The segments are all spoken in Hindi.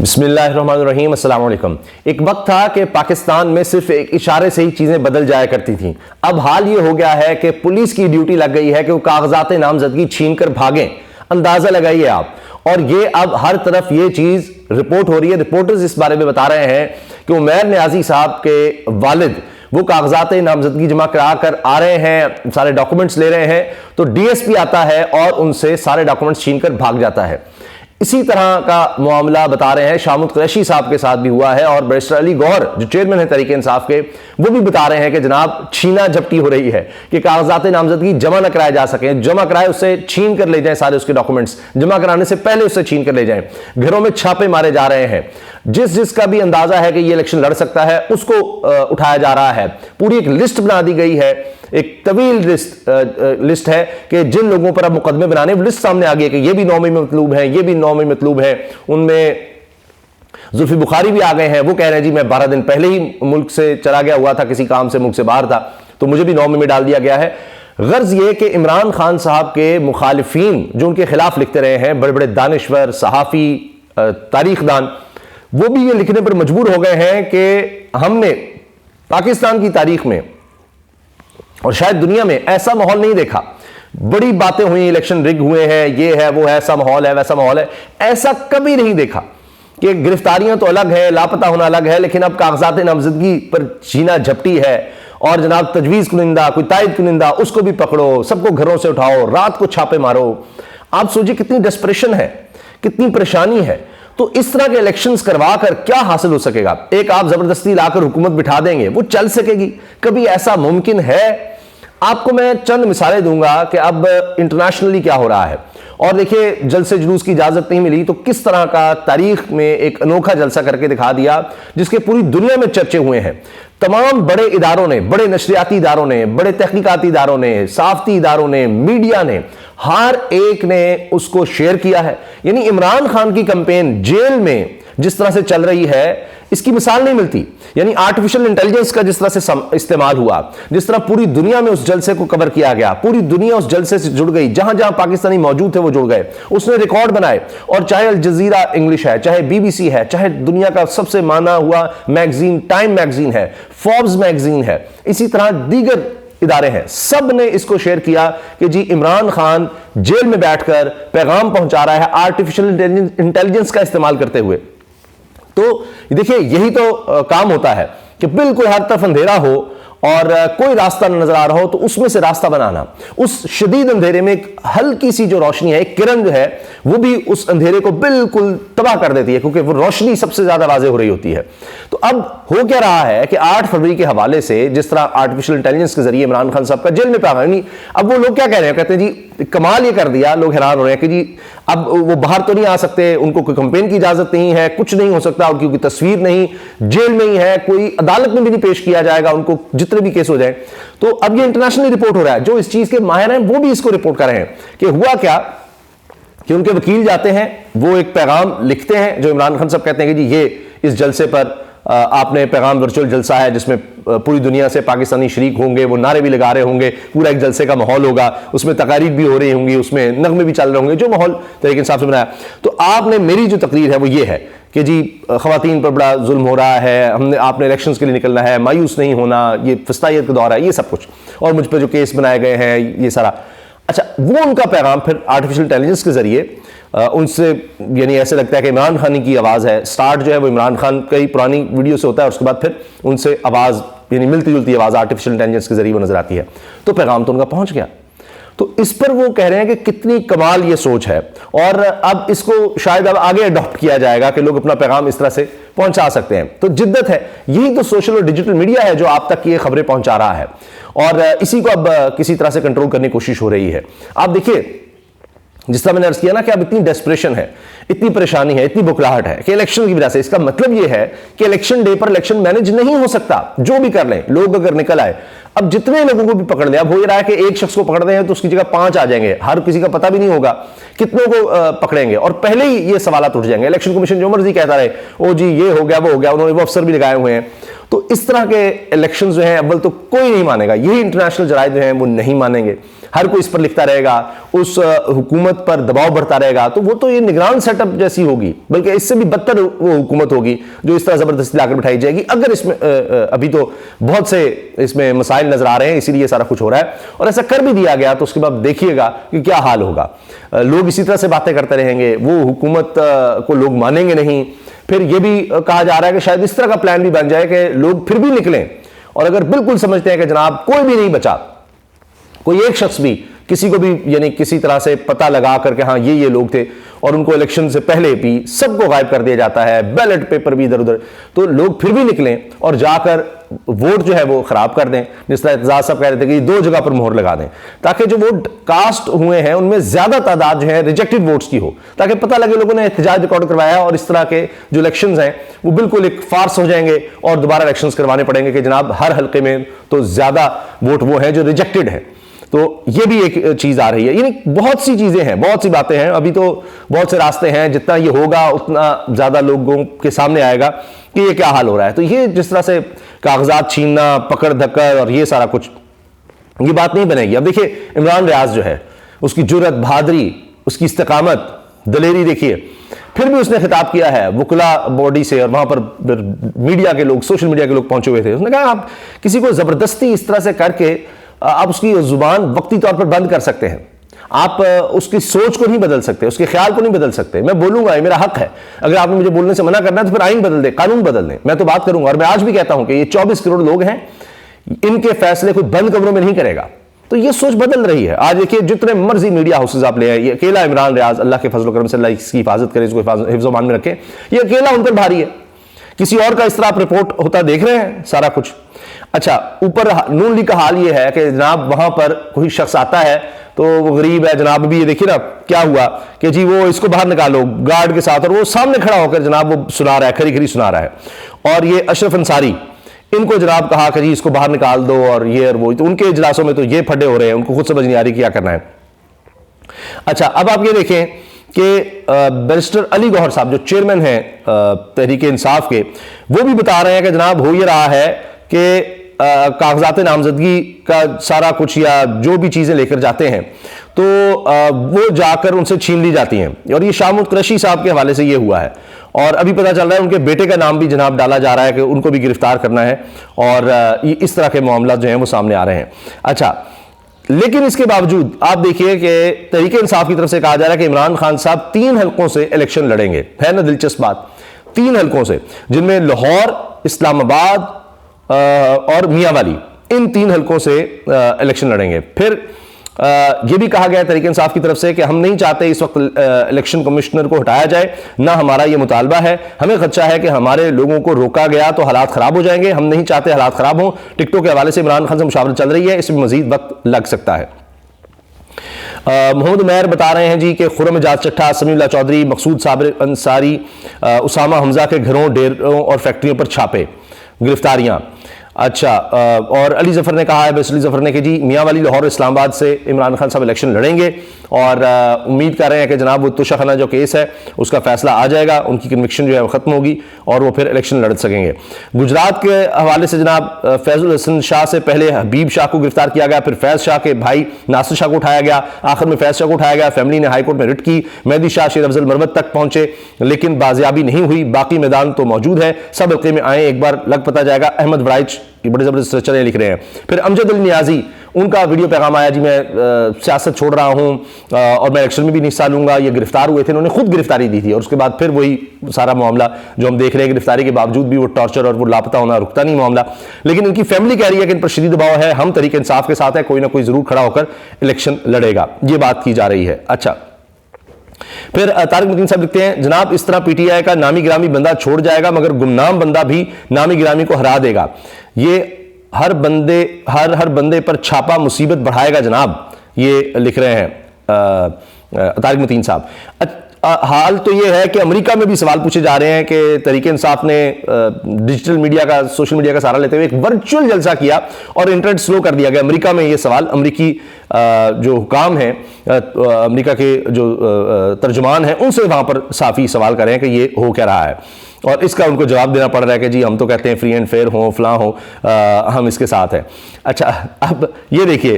बिस्मिल्लाहिर्रहमानिर्रहीम, अस्सलाम वालेकुम। एक वक्त था कि पाकिस्तान में सिर्फ एक इशारे से ही चीज़ें बदल जाया करती थीं। अब हाल ये हो गया है कि पुलिस की ड्यूटी लग गई है कि वो कागजात नामजदगी छीन कर भागें। अंदाज़ा लगाइए आप। और ये अब हर तरफ ये चीज़ रिपोर्ट हो रही है। रिपोर्टर्स इस बारे में बता रहे हैं कि उमैर नियाज़ी साहब के वालिद वो कागजात नामजदगी जमा करा कर आ रहे हैं, सारे डॉक्यूमेंट्स ले रहे हैं, तो डीएसपी आता है और उनसे सारे डॉक्यूमेंट्स छीन कर भाग जाता है। इसी तरह का मामला बता रहे हैं शामुद कुरैशी साहब के साथ भी हुआ है। और बैरिस्टर अली गौहर जो चेयरमैन है तहरीक इंसाफ के, वो भी बता रहे हैं कि जनाब छीना झपटी हो रही है कि कागजात नामजदगी जमा न कराए जा सकें, जमा कराए उससे छीन कर ले जाएं, सारे उसके डॉक्यूमेंट्स जमा कराने से पहले उससे छीन कर ले जाएं। घरों में छापे मारे जा रहे हैं। जिसका भी अंदाजा है कि ये इलेक्शन लड़ सकता है उसको उठाया जा रहा है। पूरी एक लिस्ट बना दी गई है, एक तवील लिस्ट है कि जिन लोगों पर अब मुकदमे बनाने, लिस्ट सामने आ गई कि ये भी 9 में मतलूब है, ये भी 9 में मतलूब है। उनमें जुल्फी बुखारी भी आ गए हैं। वो कह रहे हैं जी मैं 12 दिन पहले ही मुल्क से चला गया हुआ था, किसी काम से मुल्क से बाहर था, तो मुझे भी 9 में डाल दिया गया है। गर्ज ये कि इमरान खान साहब के मुखालिफिन जो उनके खिलाफ लिखते रहे हैं, बड़े बड़े दानिश्वर, सहाफ़ी, तारीखदान, वो भी ये लिखने पर मजबूर हो गए हैं कि हमने पाकिस्तान की तारीख में और शायद दुनिया में ऐसा माहौल नहीं देखा। बड़ी बातें हुई, इलेक्शन रिग हुए हैं, ये है वो है, ऐसा माहौल है वैसा माहौल है, ऐसा कभी नहीं देखा कि गिरफ्तारियां तो अलग है, लापता होना अलग है, लेकिन अब कागजात नामजदगी पर छीना झपटी है। और जनाब तजवीज़ कुनिंदा, कोई तायद कुनिंदा, उसको भी पकड़ो, सबको घरों से उठाओ, रात को छापे मारो। आप सोचिए कितनी डेस्परेशन है, कितनी परेशानी है। तो इस तरह के इलेक्शंस करवा कर क्या हासिल हो सकेगा? एक आप जबरदस्ती लाकर हुकूमत बिठा देंगे, वो चल सकेगी? कभी ऐसा मुमकिन है? आपको मैं चंद मिसालें दूंगा कि अब इंटरनेशनली क्या हो रहा है। और देखिए, जलसे जुलूस की इजाजत नहीं मिली तो किस तरह का तारीख में एक अनोखा जलसा करके दिखा दिया, जिसके पूरी दुनिया में चर्चे हुए हैं। तमाम बड़े इदारों ने, बड़े नशरियाती इदारों ने, बड़े तहकीकाती इदारों ने, साफ्ती इदारों ने, मीडिया ने, हर एक ने उसको शेयर किया है। यानी इमरान खान की कैंपेन जेल में जिस तरह से चल रही है, इसकी मिसाल नहीं मिलती। यानी आर्टिफिशियल इंटेलिजेंस का जिस तरह से इस्तेमाल हुआ, जिस तरह पूरी दुनिया में उस जलसे को कवर किया गया, पूरी दुनिया उस जलसे से जुड़ गई, जहां जहां पाकिस्तानी मौजूद थे वो जुड़ गए, उसने रिकॉर्ड बनाए। और चाहे अल जजीरा इंग्लिश है, चाहे बीबीसी है, चाहे दुनिया का सबसे माना हुआ मैगजीन टाइम मैगजीन है, फोर्ब्स मैगजीन है, इसी तरह दीगर इदारे हैं, सब ने इसको शेयर किया कि जी इमरान खान जेल में बैठकर पैगाम पहुंचा रहा है आर्टिफिशियल इंटेलिजेंस का इस्तेमाल करते हुए। तो देखिए, यही तो काम होता है कि बिल्कुल हर तरफ अंधेरा हो और कोई रास्ता न नजर आ रहा हो, तो उसमें से रास्ता बनाना। उस शदीद अंधेरे में एक हल्की सी जो रोशनी है, एक किरण जो है, वो भी उस अंधेरे को बिल्कुल तबाह कर देती है, क्योंकि वो रोशनी सबसे ज्यादा वाज़ेह हो रही होती है। तो अब हो क्या रहा है कि 8 फरवरी के हवाले से जिस तरह आर्टिफिशियल इंटेलिजेंस के जरिए इमरान खान साहब का जेल में पैगाम, अब वो लोग क्या कह रहे हैं, कहते हैं जी कमाल ये कर दिया। लोग हैरान हो रहे हैं कि जी अब वो बाहर तो नहीं आ सकते, उनको कोई कंपेन की इजाजत नहीं है, कुछ नहीं हो सकता, उनकी कोई तस्वीर नहीं, जेल में ही है, कोई अदालत में भी नहीं पेश किया जाएगा उनको, जितने भी केस हो जाए। तो अब ये इंटरनेशनली रिपोर्ट हो रहा है, जो इस चीज के माहिर हैं वो भी इसको रिपोर्ट कर रहे हैं कि हुआ क्या कि उनके वकील जाते हैं, वो एक पैगाम लिखते हैं जो इमरान खान साहब कहते हैं कि जी ये इस जलसे पर आपने पैगाम वर्चुअल जलसा है जिसमें पूरी दुनिया से पाकिस्तानी शरीक होंगे, वो नारे भी लगा रहे होंगे, पूरा एक जलसे का माहौल होगा, उसमें तकारीर भी हो रही होंगी, उसमें नगमे भी चल रहे होंगे, जो माहौल तरीके हिसाब से बनाया। तो आपने, मेरी जो तकरीर है वो ये है कि जी ख़वातीन पर बड़ा जुल्म हो रहा है, हमने आपने इलेक्शंस के लिए निकलना है, मायूस नहीं होना, ये फस्तायत का दौर है, ये सब कुछ, और मुझ पर जो केस बनाए गए हैं ये सारा। अच्छा, वो उनका पैगाम फिर आर्टिफिशियल इंटेलिजेंस के जरिए उनसे, यानी ऐसे लगता है कि इमरान खान की आवाज़ है। स्टार्ट जो है वो इमरान खान कई पुरानी वीडियो से होता है, और उसके बाद फिर उनसे आवाज़, यानी मिलती जुलती आवाज़ आर्टिफिशियल इंटेलिजेंस के जरिए वो नजर आती है। तो पैगाम तो उनका पहुंच गया। तो इस पर वो कह रहे हैं कि कितनी कमाल ये सोच है, और अब इसको शायद अब आगे अडॉप्ट किया जाएगा कि लोग अपना पैगाम इस तरह से पहुंचा सकते हैं। तो जिद्दत है, यही तो सोशल और डिजिटल मीडिया है जो आप तक ये खबरें पहुंचा रहा है, और इसी को अब किसी तरह से कंट्रोल करने की कोशिश हो रही है। आप देखिए, जिस तरह मैंने अर्ज किया ना कि अब इतनी डेस्परेशन है, इतनी परेशानी है, इतनी बुखलाहट है कि इलेक्शन की वजह से। इसका मतलब यह है कि इलेक्शन डे पर इलेक्शन मैनेज नहीं हो सकता, जो भी कर लें लोग अगर निकल आए। अब जितने लोगों को भी पकड़ लिया, अब हो रहा है कि एक शख्स को पकड़ रहे हैं तो उसकी जगह 5 आ जाएंगे, हर किसी का पता भी नहीं होगा कितनों को पकड़ेंगे, और पहले ही ये सवाल उठ जाएंगे। इलेक्शन कमीशन जो मर्जी कहता रहे, ओ जी ये हो गया वो हो गया, उन्होंने वो अफसर भी लगाए हुए हैं। तो इस तरह के इलेक्शन जो हैं अव्वल तो कोई नहीं मानेगा, यही इंटरनेशनल जराइद जो हैं वो नहीं मानेंगे, हर कोई इस पर लिखता रहेगा, उस हुकूमत पर दबाव बढ़ता रहेगा। तो वो तो ये निगरान सेटअप जैसी होगी, बल्कि इससे भी बदतर वो हुकूमत होगी जो इस तरह जबरदस्ती लाकर बिठाई जाएगी। अगर इसमें अभी तो बहुत से इसमें मसाइल नजर आ रहे हैं, इसीलिए सारा कुछ हो रहा है, और ऐसा कर भी दिया गया तो उसके बाद देखिएगा कि क्या हाल होगा। लोग इसी तरह से बातें करते रहेंगे, वो हुकूमत को लोग मानेंगे नहीं। फिर यह भी कहा जा रहा है कि शायद इस तरह का प्लान भी बन जाए कि लोग फिर भी निकलें, और अगर बिल्कुल समझते हैं कि जनाब कोई भी नहीं बचा, कोई एक शख्स भी किसी को भी यानी किसी तरह से पता लगा करके हाँ ये लोग थे, और उनको इलेक्शन से पहले भी सबको गायब कर दिया जाता है, बैलेट पेपर भी इधर उधर, तो लोग फिर भी निकलें और जाकर वोट जो है वो खराब कर दें। जिस तरह एतजाज साहब कह रहे थे कि 2 जगह पर मोहर लगा दें, ताकि जो वोट कास्ट हुए हैं उनमें ज्यादा तादाद जो है रिजेक्टेड वोट्स की हो, ताकि पता लगे लोगों ने एहतजाज रिकॉर्ड करवाया है, और इस तरह के जो इलेक्शंस हैं वो बिल्कुल एक फार्स हो जाएंगे और दोबारा इलेक्शंस करवाने पड़ेंगे कि जनाब हर हल्के में तो ज्यादा वोट वो है जो रिजेक्टेड है। तो ये भी एक चीज आ रही है, यानी बहुत सी चीजें हैं, बहुत सी बातें हैं, अभी तो बहुत से रास्ते हैं, जितना ये होगा उतना ज्यादा लोगों के सामने आएगा कि ये क्या हाल हो रहा है। तो ये जिस तरह से कागजात छीनना, पकड़ धक्कर और ये सारा कुछ, ये बात नहीं बनेगी। अब देखिए इमरान रियाज जो है, उसकी जुर्रत, बहादुरी, उसकी इस्तेकामत, दलेरी देखिए, फिर भी उसने खिताब किया है वुकला बॉडी से, और वहां पर मीडिया के लोग, सोशल मीडिया के लोग पहुंचे हुए थे। उसने कहा आप किसी को जबरदस्ती इस तरह से करके आप उसकी जुबान वक्ती तौर पर बंद कर सकते हैं, आप उसकी सोच को नहीं बदल सकते, उसके ख्याल को नहीं बदल सकते। मैं बोलूंगा, ये मेरा हक है, अगर आपने मुझे बोलने से मना करना है तो फिर आइन बदल दे, कानून बदल दें, मैं तो बात करूंगा। और मैं आज भी कहता हूं कि ये 24 करोड़ लोग हैं, इनके फैसले कोई बंद कमरों में नहीं करेगा। तो ये सोच बदल रही है। आज देखिए जितने मर्जी मीडिया हाउसेज आप ले आए, ये अकेला इमरान रियाज, अल्लाह के फजल करम से अल्लाह इसकी हिफाजत करे, इसको हिफ्ज़-ओ-मान में रखे, ये अकेला उन पर भारी है। किसी और का इस तरह आप रिपोर्ट होता देख रहे हैं सारा कुछ। अच्छा, ऊपर नून लीग का हाल ये है कि जनाब वहां पर कोई शख्स आता है तो वो गरीब है जनाब, अभी ये देखिए ना क्या हुआ कि जी वो इसको बाहर निकालो गार्ड के साथ, और वो सामने खड़ा होकर जनाब वो सुना रहा है, खरी खरी सुना रहा है। और ये अशरफ अंसारी, इनको जनाब कहा कि जी इसको बाहर निकाल दो और ये और वो, तो उनके इजलासों में तो ये फड्डे हो रहे हैं, उनको खुद समझ नहीं आ रही क्या करना है। अच्छा, अब आप ये देखें कि बैरिस्टर अली गौहर साहब जो चेयरमैन हैं तहरीक इंसाफ के, वो भी बता रहे हैं कि जनाब हो ये रहा है कि कागजात नामजदगी का सारा कुछ या जो भी चीज़ें लेकर जाते हैं तो वो जाकर उनसे छीन ली जाती हैं। और ये शामुद कुरैशी साहब के हवाले से ये हुआ है, और अभी पता चल रहा है उनके बेटे का नाम भी जनाब डाला जा रहा है कि उनको भी गिरफ्तार करना है, और इस तरह के मामला जो हैं वो सामने आ रहे हैं। अच्छा, लेकिन इसके बावजूद आप देखिए कि तहरीक इंसाफ की तरफ से कहा जा रहा है कि इमरान खान साहब 3 हल्कों से इलेक्शन लड़ेंगे। है ना दिलचस्प बात, 3 हल्कों से, जिनमें लाहौर, इस्लामाबाद और मियांवाली, इन 3 हल्कों से इलेक्शन लड़ेंगे। फिर यह भी कहा गया तहरीक इंसाफ की तरफ से कि हम नहीं चाहते इस वक्त इलेक्शन कमिश्नर को हटाया जाए, ना हमारा यह मुतालबा है, हमें खदशा है कि हमारे लोगों को रोका गया तो हालात खराब हो जाएंगे, हम नहीं चाहते हालात खराब हों। टिकटों के हवाले से इमरान खान से मुशावरत चल रही है, इसमें मजीद वक्त लग सकता है। मोहम्मद उमैर बता रहे हैं जी कि खुर्रम एजाज चट्टा, समीउल्लाह चौधरी, मकसूद साबिर अंसारी, उसामा हमजा के घरों, डेरों और फैक्ट्रियों पर छापे, गिरफ्तारियां। अच्छा, और अली जफर ने कहा है, बस अली जफर ने कि जी मियांवाली, लाहौर, इस्लामाबाद से इमरान खान साहब इलेक्शन लड़ेंगे, और उम्मीद कर रहे हैं कि जनाब वो तोशाखाना जो केस है उसका फैसला आ जाएगा, उनकी कन्विक्शन जो है वो खत्म होगी और वो फिर इलेक्शन लड़ सकेंगे। गुजरात के हवाले से जनाब फैजुल हसन शाह से पहले हबीब शाह को गिरफ्तार किया गया, फिर फैज शाह के भाई नासिर शाह को उठाया गया, आखिर में फैज शाह को उठाया गया। फैमिली ने हाईकोर्ट में रिट की, मेहदी शाह शेर अफजल मरवत तक पहुंचे लेकिन बाजियाबी नहीं हुई, बाकी मैदान तो मौजूद है, सब हल्के में आए, एक बार लग पता जाएगा। अहमद वराइच बड़े जबरदस्त स्ट्रक्चर लिख रहे हैं। फिर अमजद अली नियाजी, उनका वीडियो पैगाम आया जी मैं सियासत छोड़ रहा हूं और मैं इलेक्शन में भी नहीं हिस्सा लूंगा। ये गिरफ्तार हुए थे, उन्होंने खुद गिरफ्तारी दी थी, और उसके बाद फिर वही सारा मामला जो हम देख रहे हैं, गिरफ्तारी के बावजूद भी वो टॉर्चर और वो लापता होना रुकता नहीं मामला। लेकिन इनकी फैमिली कह रही है कि इन पर शदीद दबाव है, हम तहरीक इंसाफ के साथ है, कोई ना कोई जरूर खड़ा होकर इलेक्शन लड़ेगा, ये बात की जा रही है। अच्छा, फिर तारिक मुतीन साहब लिखते हैं जनाब इस तरह पीटीआई का नामी गिरामी बंदा छोड़ जाएगा मगर गुमनाम बंदा भी नामी गिरामी को हरा देगा, ये हर बंदे पर छापा मुसीबत बढ़ाएगा जनाब, ये लिख रहे हैं तारिक मुतीन साहब। हाल तो ये है कि अमेरिका में भी सवाल पूछे जा रहे हैं कि तहरीक इंसाफ ने डिजिटल मीडिया का, सोशल मीडिया का सहारा लेते हुए एक वर्चुअल जलसा किया और इंटरनेट स्लो कर दिया गया। अमेरिका में ये सवाल अमेरिकी जो हुकाम हैं, अमेरिका के जो तर्जुमान हैं, उनसे वहां पर साफी सवाल कर रहे हैं कि ये हो क्या रहा है, और इसका उनको जवाब देना पड़ रहा है कि जी हम तो कहते हैं फ्री एंड फेयर हो, फलां हो, हम इसके साथ हैं। अच्छा, अब ये देखिए,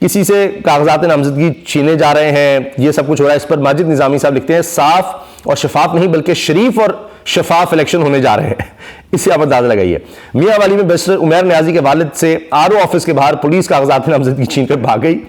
किसी से कागजात नामजदगी छीने जा रहे हैं, ये सब कुछ हो रहा है। इस पर माजिद निजामी साहब लिखते हैं, साफ और शफाफ नहीं बल्कि शरीफ और शफाफ इलेक्शन होने जा रहे हैं। इससे आप अंदाजा लगाइए। मियां वाली में बैरिस्टर उमैर नियाजी के वालिद से आरओ ऑफिस के बाहर पुलिस कागजात नामजदगी छीनकर भाग गई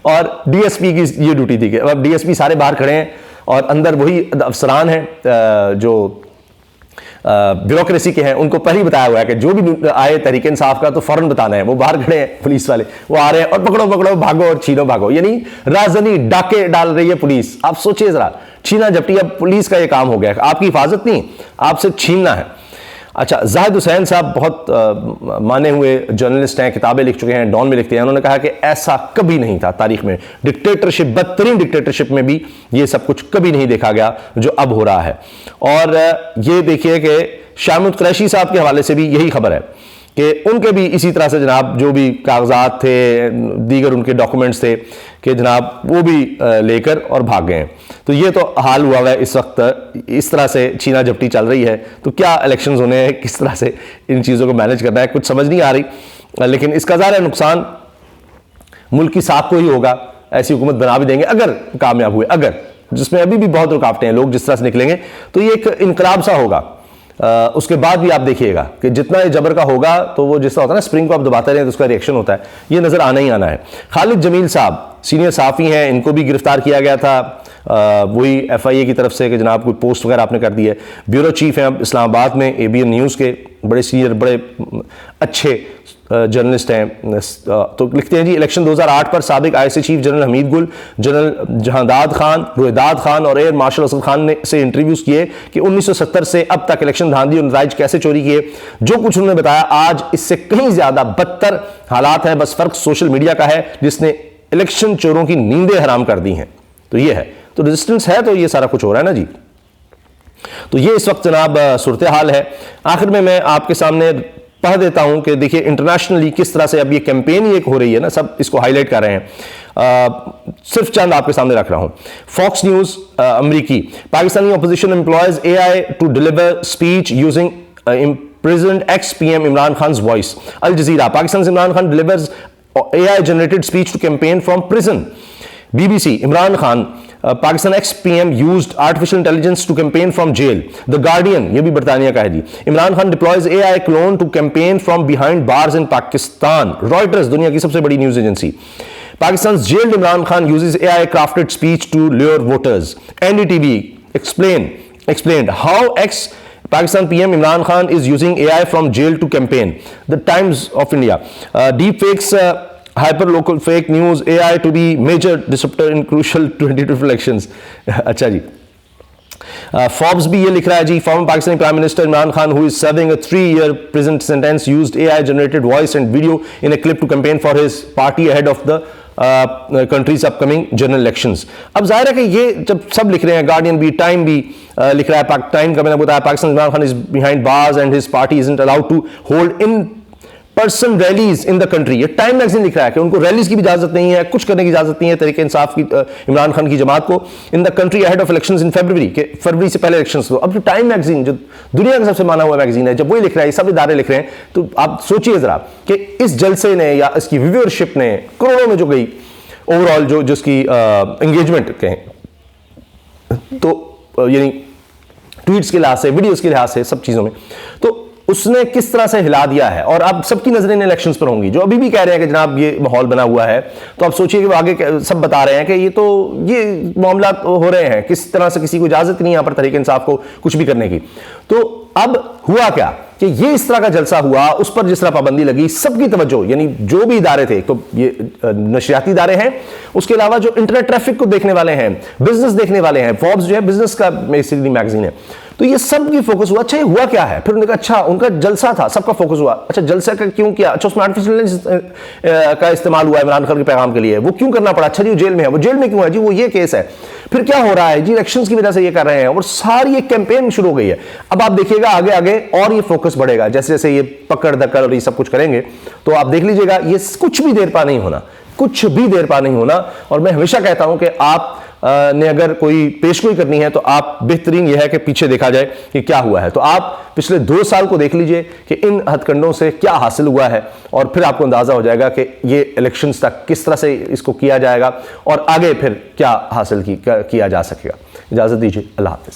और डीएसपी की ये ड्यूटी थी कि अब डीएसपी सारे बाहर खड़े हैं और अंदर वही अफसरान हैं जो ब्यूरोक्रेसी के हैं, उनको पहले ही बताया हुआ है कि जो भी आए तहरीक इंसाफ का तो फौरन बताना है। वो बाहर खड़े हैं पुलिस वाले, वो आ रहे हैं और पकड़ो पकड़ो, भागो और छीनो भागो, यानी राजनी डाके डाल रही है पुलिस। आप सोचिए जरा, छीना झपटी अब पुलिस का ये काम हो गया, आपकी हिफाजत नहीं, आपसे छीनना है। अच्छा, जाहिद हुसैन साहब बहुत माने हुए जर्नलिस्ट हैं, किताबें लिख चुके हैं, डॉन में लिखते हैं। उन्होंने कहा कि ऐसा कभी नहीं था तारीख में, डिक्टेटरशिप, बदतरीन डिक्टेटरशिप में भी ये सब कुछ कभी नहीं देखा गया जो अब हो रहा है। और ये देखिए कि शामुद कुरैशी साहब के हवाले से भी यही खबर है कि उनके भी इसी तरह से जनाब जो भी कागजात थे, दीगर उनके डॉक्यूमेंट्स थे कि जनाब वो भी लेकर और भाग गए। तो ये तो हाल हुआ है इस वक्त, इस तरह से छीना झपटी चल रही है। तो क्या इलेक्शंस होने हैं, किस तरह से इन चीज़ों को मैनेज करना है, कुछ समझ नहीं आ रही। लेकिन इसका ज़ाहिर नुकसान मुल्क की साख को ही होगा। ऐसी हुकूमत बना भी देंगे अगर कामयाब हुए, अगर, जिसमें अभी भी बहुत रुकावटें हैं, लोग जिस तरह से निकलेंगे तो ये एक इनकलाब सा होगा। उसके बाद भी आप देखिएगा कि जितना ये जबर का होगा तो वो जिस तरह होता है ना, स्प्रिंग को आप दबाते रहे तो उसका रिएक्शन होता है, ये नजर आना ही आना है। खालिद जमील साहब सीनियर सहाफ़ी हैं, इनको भी गिरफ्तार किया गया था वही FIA की तरफ से कि जनाब कोई पोस्ट वगैरह आपने कर दी है। ब्यूरो चीफ हैं अब इस्लामाबाद में, ABN न्यूज़ के बड़े सीनियर, बड़े अच्छे जर्नलिस्ट हैं। तो लिखते हैं जी, इलेक्शन 2008 पर साबिक IC चीफ जनरल हमीद गुल, जनरल जहांदाद खान, रोहिदाद खान और एयर मार्शल असद खान ने से इंटरव्यूज़ किए कि 1970 से अब तक इलेक्शन धांधली और नताइज कैसे चोरी किए। जो कुछ उन्होंने बताया आज इससे कहीं ज़्यादा बदतर हालात हैं, बस फ़र्क सोशल मीडिया का है जिसने इलेक्शन चोरों की नींदें हराम कर दी हैं। तो ये है, तो रेजिस्टेंस है तो ये सारा कुछ हो रहा है ना जी। तो ये इस वक्त जनाब सूरत हाल है। आखिर में मैं आपके सामने पढ़ देता हूं कि देखिए इंटरनेशनली किस तरह से अब ये कैंपेन ही एक हो रही है ना, सब इसको हाईलाइट कर रहे हैं। सिर्फ चंद आपके सामने रख रहा हूं। फॉक्स न्यूज अमरीकी, Pakistani opposition employs AI to deliver speech using imprisoned ex-PM Imran Khan's voice. Al Jazeera, Pakistan's Imran Khan delivers AI generated speech to campaign from prison. BBC, Imran Khan, Pakistan ex-PM used artificial intelligence to campaign from jail. The Guardian, ये भी बरतानिया का है जी, Imran Khan deploys AI clone to campaign from behind bars in Pakistan. Reuters, दुनिया की सबसे बड़ी news agency, Pakistan's jailed Imran Khan uses AI crafted speech to lure voters. NDTV explained how Pakistan PM Imran Khan is using AI from jail to campaign. The Times of India, deep fakes, hyper-local fake news, AI to be major disruptor in crucial 2022 elections. अच्छा जी, Forbes भी ये लिख रहा है जी, former Pakistani Prime Minister Imran Khan, who is serving a 3-year prison sentence, used AI-generated voice and video in a clip to campaign for his party ahead of the countries upcoming general elections. अब जाहिर है कि ये जब सब लिख रहे हैं, गार्डियन भी, टाइम भी लिख रहा है, टाइम का मैंने बताया, Pakistan Imran Khan is behind bars and his party isn't allowed to hold in person rallies in the country. ये टाइम मैगजीन लिख रहा है कि उनको रैलीज की भी इजाजत नहीं है, कुछ करने की इजाजत नहीं है तहरीक इंसाफ की, इमरान खान की जमात को, in the country ahead of elections in February, के फरवरी से पहले इलेक्शंस। अब जो टाइम मैगजीन जो दुनिया का सबसे माना हुआ मैगजीन है, जब वही लिख रहा है, सब इदारे लिख रहे हैं, तो आप सोचिए जरा कि इस जलसे ने या इसकी व्यूअरशिप ने करोड़ों में जो गई ओवरऑल, जो जिसकी एंगेजमेंट कहें तो यानी ट्वीट्स के लिहाज से, वीडियोस के लिहाज से, सब चीज़ों में, तो उसने किस तरह से हिला दिया है। और अब सबकी नजरें इन इलेक्शंस पर होंगी। जो अभी भी कह रहे हैं कि जनाब ये माहौल बना हुआ है, तो आप सोचिए कि वो आगे सब बता रहे हैं कि ये मामला हो रहे हैं, किस तरह से किसी को इजाजत नहीं यहाँ पर तहरीक इंसाफ को कुछ भी करने की। तो अब हुआ क्या कि ये इस तरह का जलसा हुआ, उस पर जिस तरह पाबंदी लगी, सबकी तवज्जो, यानी जो भी इदारे थे, तो ये नशरियाती इदारे हैं, उसके अलावा जो इंटरनेट ट्रैफिक को देखने वाले हैं, बिजनेस देखने वाले हैं, फोर्ब्स जो है बिजनेस का बेसिकली मैगजीन है, तो ये सब की फोकस हुआ, अच्छा ये हुआ क्या है, फिर उन्होंने कहा अच्छा उनका जलसा था, सबका फोकस हुआ, अच्छा जलसा का क्यों किया, अच्छा उसमें आर्टिफिशियल का इस्तेमाल हुआ इमरान खान के पैगाम के लिए, वो क्यों करना पड़ा, अच्छा जी वो जेल में है, वो जेल में क्यों है जी, वो ये केस है, फिर क्या हो रहा है जी इलेक्शंस की वजह से ये कर रहे हैं, और सारी एक कैंपेन शुरू हो गई है। अब आप देखिएगा आगे आगे और ये फोकस बढ़ेगा, जैसे जैसे ये पकड़ दकड़ और ये सब कुछ करेंगे तो आप देख लीजिएगा ये कुछ भी देर पा नहीं होना, कुछ भी देर पा नहीं होना। और मैं हमेशा कहता हूं कि आप ने अगर कोई पेशगोई करनी है तो आप बेहतरीन यह है कि पीछे देखा जाए कि क्या हुआ है, तो आप पिछले 2 साल को देख लीजिए कि इन हथकंडों से क्या हासिल हुआ है, और फिर आपको अंदाजा हो जाएगा कि ये इलेक्शंस तक किस तरह से इसको किया जाएगा और आगे फिर क्या हासिल किया जा सकेगा। इजाजत दीजिए, अल्लाह हाफिज।